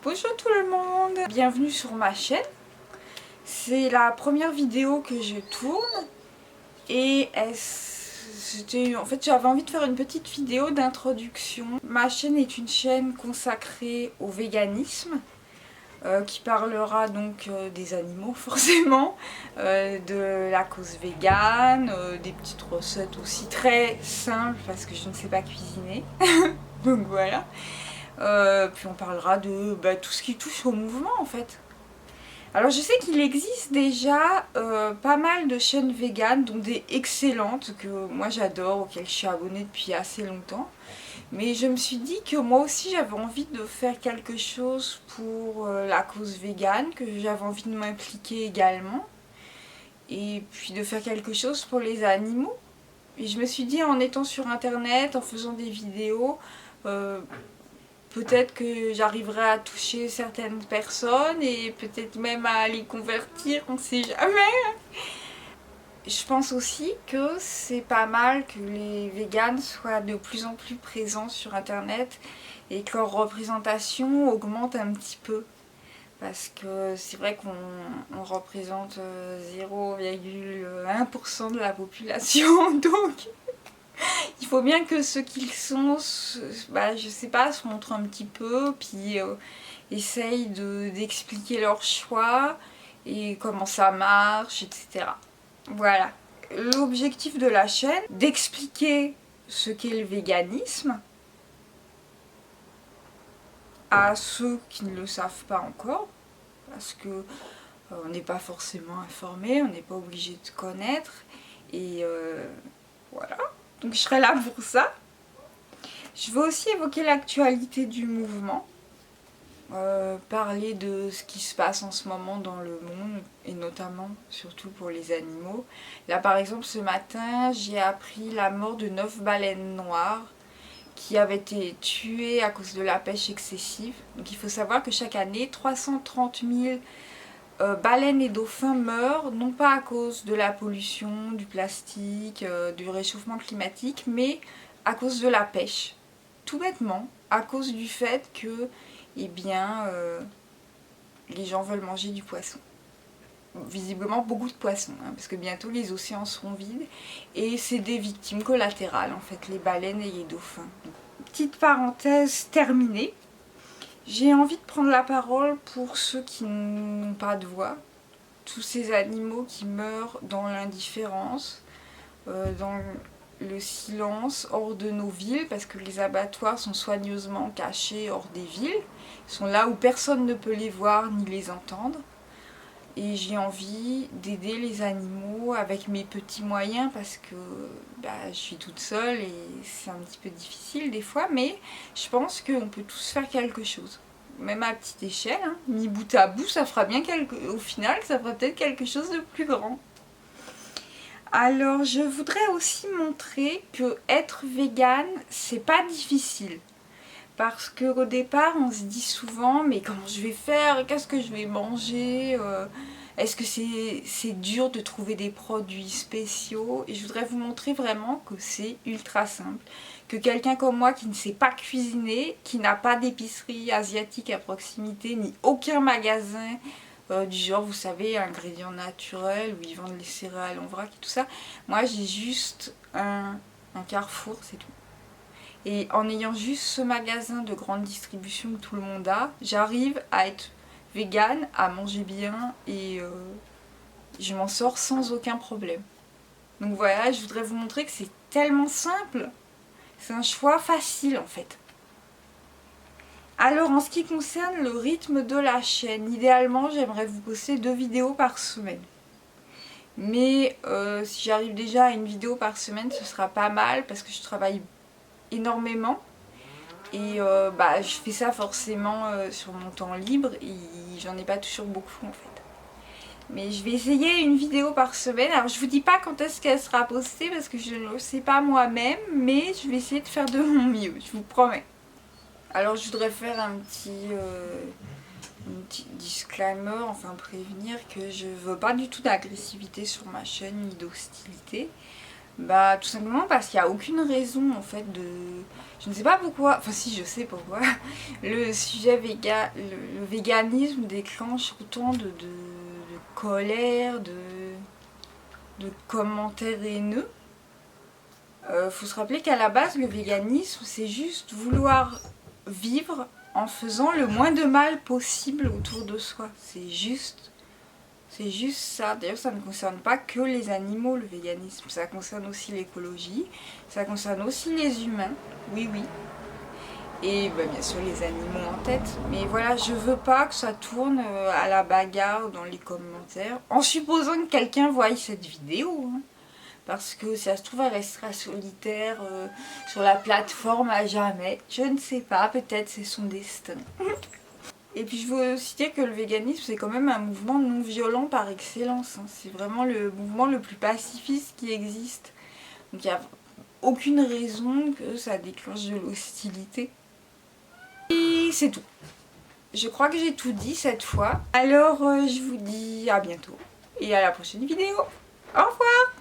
Bonjour tout le monde, bienvenue sur ma chaîne. C'est la première vidéo que je tourne et en fait j'avais envie de faire une petite vidéo d'introduction. Ma chaîne est une chaîne consacrée au véganisme qui parlera donc des animaux forcément, de la cause végane, des petites recettes aussi très simples parce que je ne sais pas cuisiner. Donc voilà. Puis on parlera de tout ce qui touche au mouvement en fait. Alors je sais qu'il existe déjà pas mal de chaînes véganes, dont des excellentes que moi j'adore, auxquelles je suis abonnée depuis assez longtemps. Mais je me suis dit que moi aussi j'avais envie de faire quelque chose pour la cause végane, que j'avais envie de m'impliquer également. Et puis de faire quelque chose pour les animaux. Et je me suis dit en étant sur internet, en faisant des vidéos, peut-être que j'arriverai à toucher certaines personnes et peut-être même à les convertir, on sait jamais. Je pense aussi que c'est pas mal que les véganes soient de plus en plus présents sur internet et que leur représentation augmente un petit peu. Parce que c'est vrai qu'on représente 0,1% de la population, donc il faut bien que ceux qu'ils sont, je sais pas, se montrent un petit peu, puis essayent d'expliquer leur choix et comment ça marche, etc. Voilà. L'objectif de la chaîne, d'expliquer ce qu'est le véganisme à ceux qui ne le savent pas encore, parce que on n'est pas forcément informé, on n'est pas obligé de connaître, et voilà. Donc je serai là pour ça. Je veux aussi évoquer l'actualité du mouvement, parler de ce qui se passe en ce moment dans le monde, et notamment, surtout pour les animaux. Là par exemple ce matin, j'ai appris la mort de 9 baleines noires qui avaient été tuées à cause de la pêche excessive. Donc il faut savoir que chaque année, 330 000 baleines et dauphins meurent, non pas à cause de la pollution, du plastique, du réchauffement climatique, mais à cause de la pêche. Tout bêtement, à cause du fait que les gens veulent manger du poisson. Visiblement beaucoup de poissons, parce que bientôt les océans seront vides, et c'est des victimes collatérales en fait, les baleines et les dauphins. Donc, petite parenthèse terminée. J'ai envie de prendre la parole pour ceux qui n'ont pas de voix, tous ces animaux qui meurent dans l'indifférence, dans le silence, hors de nos villes, parce que les abattoirs sont soigneusement cachés hors des villes, ils sont là où personne ne peut les voir ni les entendre. Et j'ai envie d'aider les animaux avec mes petits moyens parce que je suis toute seule et c'est un petit peu difficile des fois, mais je pense qu'on peut tous faire quelque chose. Même à petite échelle, mis bout à bout, ça fera bien au final, ça fera peut-être quelque chose de plus grand. Alors je voudrais aussi montrer que être végane, c'est pas difficile. Parce qu'au départ, on se dit souvent, mais comment je vais faire? Qu'est-ce que je vais manger? Est-ce que c'est dur de trouver des produits spéciaux? Et je voudrais vous montrer vraiment que c'est ultra simple. Que quelqu'un comme moi qui ne sait pas cuisiner, qui n'a pas d'épicerie asiatique à proximité, ni aucun magasin du genre, vous savez, ingrédients naturels, où ils vendent les céréales en vrac et tout ça. Moi, j'ai juste un Carrefour, c'est tout. Et en ayant juste ce magasin de grande distribution que tout le monde a, j'arrive à être végane, à manger bien et je m'en sors sans aucun problème. Donc voilà, je voudrais vous montrer que c'est tellement simple. C'est un choix facile en fait. Alors en ce qui concerne le rythme de la chaîne, idéalement j'aimerais vous poster 2 vidéos par semaine. Mais si j'arrive déjà à une vidéo par semaine, ce sera pas mal parce que je travaille énormément. Et je fais ça forcément sur mon temps libre et j'en ai pas toujours beaucoup en fait. Mais je vais essayer une vidéo par semaine. Alors je vous dis pas quand est-ce qu'elle sera postée parce que je ne le sais pas moi-même, mais je vais essayer de faire de mon mieux, je vous promets. Alors je voudrais faire un petit disclaimer, enfin prévenir que je veux pas du tout d'agressivité sur ma chaîne ni d'hostilité. Bah tout simplement parce qu'il n'y a aucune raison en fait de... Je ne sais pas pourquoi, enfin si je sais pourquoi, le sujet le véganisme déclenche autant de colère, de commentaires haineux. Faut se rappeler qu'à la base le véganisme c'est juste vouloir vivre en faisant le moins de mal possible autour de soi. C'est juste ça. D'ailleurs, ça ne concerne pas que les animaux, le véganisme. Ça concerne aussi l'écologie. Ça concerne aussi les humains. Oui, oui. Et bah, bien sûr les animaux en tête. Mais voilà, je veux pas que ça tourne à la bagarre dans les commentaires. En supposant que quelqu'un voie cette vidéo. Hein. Parce que si ça se trouve, elle restera solitaire sur la plateforme à jamais. Je ne sais pas, peut-être c'est son destin. Et puis je veux aussi dire que le véganisme c'est quand même un mouvement non violent par excellence. Hein. C'est vraiment le mouvement le plus pacifiste qui existe. Donc il n'y a aucune raison que ça déclenche de l'hostilité. Et c'est tout. Je crois que j'ai tout dit cette fois. Alors je vous dis à bientôt et à la prochaine vidéo. Au revoir!